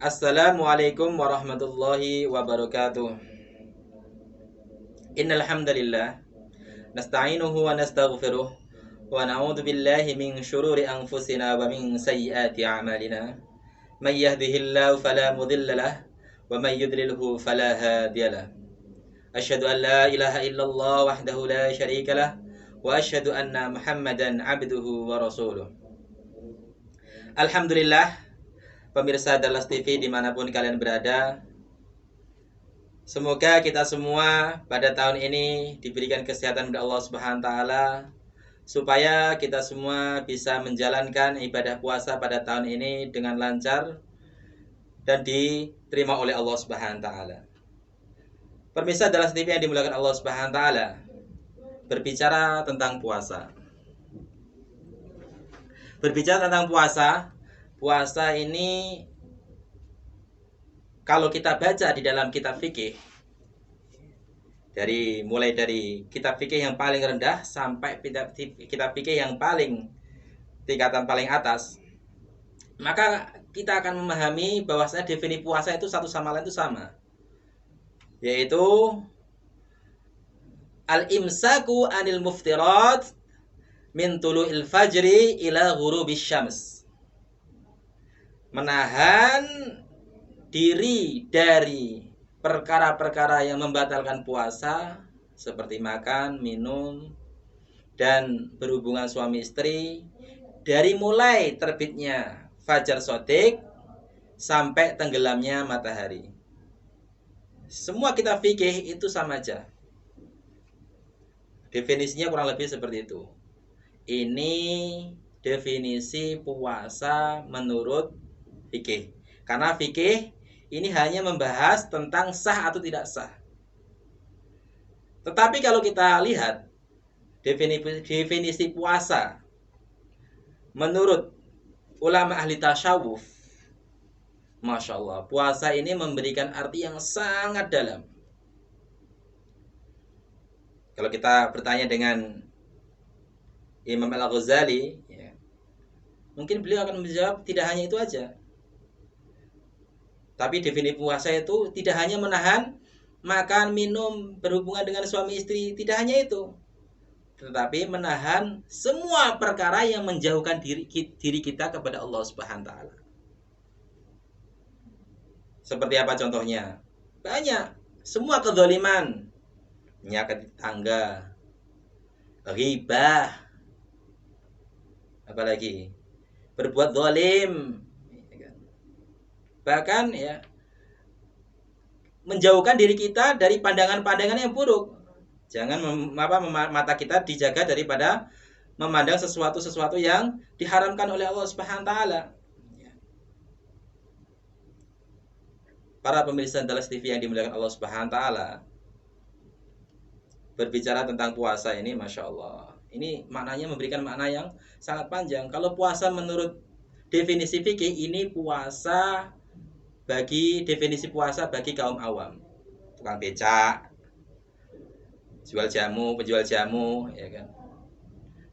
Assalamualaikum warahmatullahi wabarakatuh. Innal hamdalillah nasta'inuhu wa nastaghfiruh wa na'udzu billahi min shururi anfusina wa min sayyiati a'malina. May yahdihillahu fala mudilla lahu wa may yudlilhu fala hadiya lahu. Asyhadu an la ilaha illallah wahdahu la syarika lah wa asyhadu anna Muhammadan abduhu wa rasuluh. Alhamdulillah, pemirsa Dallas TV dimanapun kalian berada, semoga kita semua pada tahun ini diberikan kesehatan oleh Allah Subhanahu wa taala supaya kita semua bisa menjalankan ibadah puasa pada tahun ini dengan lancar dan diterima oleh Allah Subhanahu wa taala. Pemirsa Dallas TV yang dimuliakan Allah Subhanahu wa taala, berbicara tentang puasa. Berbicara tentang puasa ini kalau kita baca di dalam kitab fikih, mulai dari kitab fikih yang paling rendah sampai kitab fikih yang tingkatan paling atas, maka kita akan memahami bahwasanya definisi puasa itu satu sama lain itu sama, yaitu al-imsaku anil muftirat min tulu'il fajri ila ghurubis syams. Menahan diri dari perkara-perkara yang membatalkan puasa seperti makan, minum, dan berhubungan suami istri dari mulai terbitnya fajar shodiq sampai tenggelamnya matahari. Semua kitab fikih itu sama aja. Definisinya kurang lebih seperti itu. Ini definisi puasa menurut fikih. Karena fikih ini hanya membahas tentang sah atau tidak sah. Tetapi kalau kita lihat definisi puasa menurut ulama ahli tasawuf, Masya Allah, puasa ini memberikan arti yang sangat dalam. Kalau kita bertanya dengan Imam Al-Ghazali, ya, mungkin beliau akan menjawab tidak hanya itu aja. Tapi definisi puasa itu tidak hanya menahan makan, minum, berhubungan dengan suami istri, tidak hanya itu. Tetapi menahan semua perkara yang menjauhkan diri kita kepada Allah Subhanahu wa taala. Seperti apa contohnya? Banyak. Semua kedzaliman, menyakiti tetangga, ghibah, apalagi berbuat zalim, bahkan ya menjauhkan diri kita dari pandangan-pandangan yang buruk. Jangan mata kita dijaga daripada memandang sesuatu yang diharamkan oleh Allah Subhanahu wa taala. Para pemirsa Dallas TV yang dimuliakan Allah Subhanahu wa taala, berbicara tentang puasa ini Masya Allah, ini maknanya memberikan makna yang sangat panjang. Kalau puasa menurut definisi fikih, ini puasa definisi puasa bagi kaum awam, tukang becak, penjual jamu, ya kan.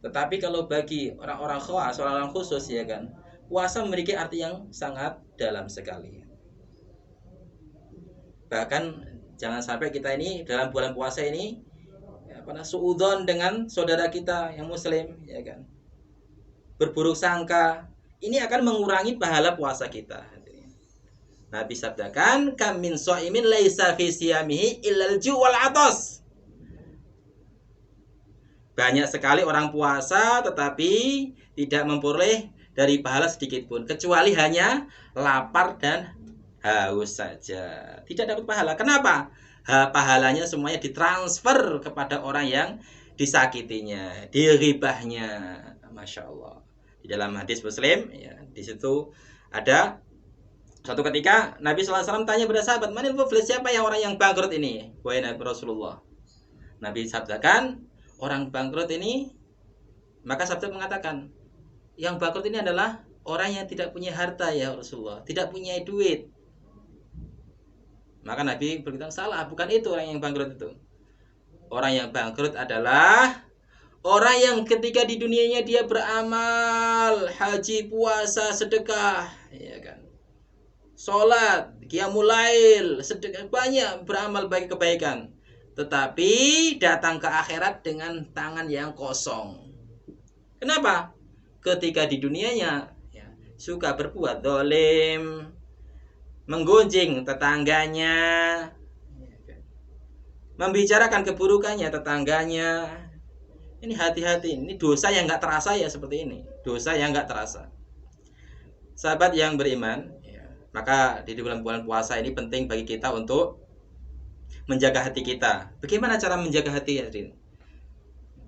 Tetapi kalau bagi orang-orang khawas, orang-orang khusus, ya kan, puasa memiliki arti yang sangat dalam sekali. Bahkan jangan sampai kita ini dalam bulan puasa ini suudzon dengan saudara kita yang muslim, ya kan, berburuk sangka, ini akan mengurangi pahala puasa kita. Nabi sabdakan, kam min shaimin laisa fi siyamihi illal ju' wal atas. Banyak sekali orang puasa tetapi tidak memperoleh dari pahala sedikit pun, kecuali hanya lapar dan haus saja. Tidak dapat pahala. Kenapa? Pahalanya semuanya ditransfer kepada orang yang disakitinya, diribahnya. Masya Allah. Di dalam hadis Muslim, ya, di situ ada suatu ketika Nabi SAW tanya kepada sahabat, manil muflis, siapa yang orang yang bangkrut ini? Wahai Nabi Rasulullah. Nabi sabdakan, orang bangkrut ini, maka sabda mengatakan, yang bangkrut ini adalah orang yang tidak punya harta ya Rasulullah, tidak punya duit. Maka Nabi berkata, salah, bukan itu orang yang bangkrut itu. Orang yang bangkrut adalah orang yang ketika di dunianya dia beramal, haji, puasa, sedekah, ya kan, sholat, qiyamul lail, sedekah, banyak beramal baik kebaikan. Tetapi datang ke akhirat dengan tangan yang kosong. Kenapa? Ketika di dunianya ya, suka berbuat dolim, menggunjing tetangganya, membicarakan keburukannya tetangganya. Ini hati-hati, ini dosa yang nggak terasa ya seperti ini. Dosa yang nggak terasa. Sahabat yang beriman, ya, maka di bulan-bulan puasa ini penting bagi kita untuk menjaga hati kita. Bagaimana cara menjaga hati, hadirin?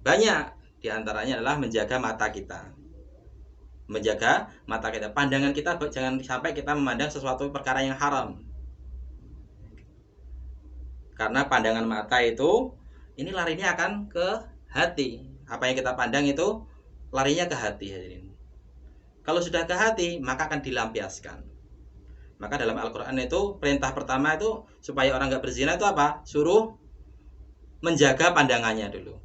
Banyak, diantaranya adalah menjaga mata kita. Menjaga mata kita, pandangan kita, jangan sampai kita memandang sesuatu perkara yang haram. Karena pandangan mata itu, ini larinya akan ke hati. Apa yang kita pandang itu larinya ke hati, hadirin. Kalau sudah ke hati, maka akan dilampiaskan. Maka dalam Al-Quran itu perintah pertama itu supaya orang nggak berzina itu apa? Suruh menjaga pandangannya dulu.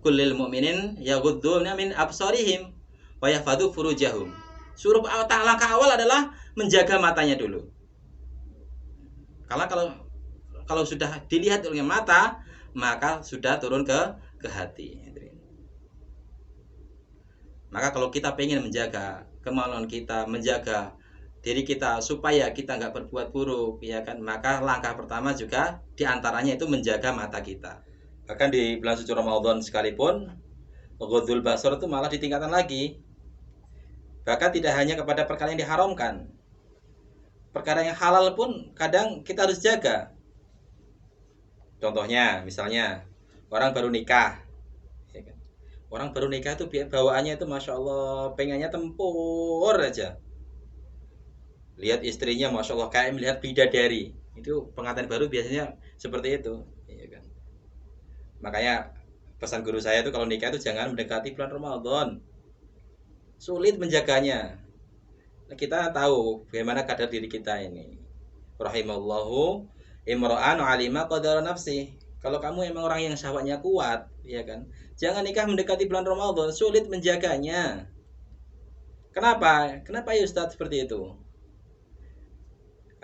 Kullil mu'minin yaghuddu min absarihim wa yahfadzu furujahum. Suruh langkah awal adalah menjaga matanya dulu. Karena kalau sudah dilihat oleh mata, maka sudah turun ke hati. Maka kalau kita pengen menjaga kemaluan kita, menjaga diri kita supaya kita nggak berbuat buruk, ya kan? Maka langkah pertama juga diantaranya itu menjaga mata kita. Bahkan di bulan suci Ramadan sekalipun, ghadul basar itu malah ditingkatkan lagi. Bahkan tidak hanya kepada perkara yang diharamkan, perkara yang halal pun kadang kita harus jaga. Contohnya, misalnya orang baru nikah. Orang baru nikah itu bawaannya itu Masya Allah pengennya tempur aja. Lihat istrinya Masya Allah kayak melihat bidadari. Itu pengantin baru biasanya seperti itu, ya kan? Makanya pesan guru saya itu kalau nikah itu jangan mendekati bulan Ramadan. Sulit menjaganya. Kita tahu bagaimana kadar diri kita ini. Rahimallahu imra'an alima qadara nafsi. Kalau kamu emang orang yang syahwatnya kuat, ya kan? Jangan nikah mendekati bulan Ramadan, sulit menjaganya. Kenapa? Kenapa ya Ustaz seperti itu?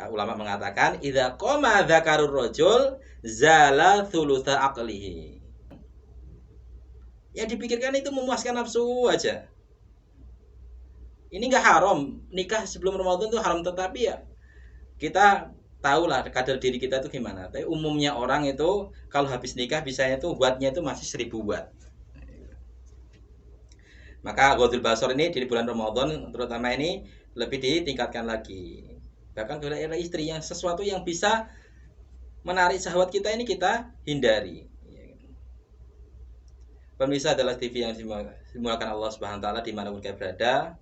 Nah, ulama mengatakan idza qama dzakarur rajul zala thulutsa aqlihi. Yang dipikirkan itu memuaskan nafsu aja. Ini enggak haram, nikah sebelum Ramadan itu haram, tetapi ya kita tahulah kadar diri kita itu gimana. Tapi umumnya orang itu kalau habis nikah bisanya itu wattnya itu masih 1000 watt. Maka ghadul basar ini di bulan Ramadan terutama ini lebih ditingkatkan lagi. Bahkan kepada istri yang sesuatu yang bisa menarik syahwat kita ini kita hindari. Pemirsa adalah TV yang dimulakan Allah Subhanahu wa taala dimanapun kita berada.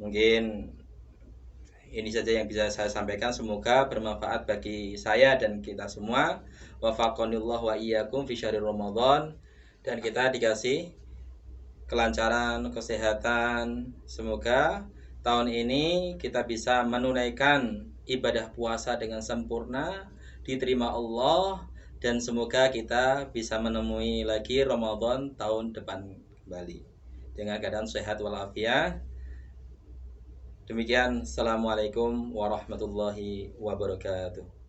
Mungkin ini saja yang bisa saya sampaikan, semoga bermanfaat bagi saya dan kita semua. Wafaqanillahu wa iyyakum fi syahril Ramadan, dan kita dikasih kelancaran, kesehatan. Semoga tahun ini kita bisa menunaikan ibadah puasa dengan sempurna, diterima Allah, dan semoga kita bisa menemui lagi Ramadan tahun depan kembali dengan keadaan sehat walafiat. Demikian, assalamualaikum warahmatullahi wabarakatuh.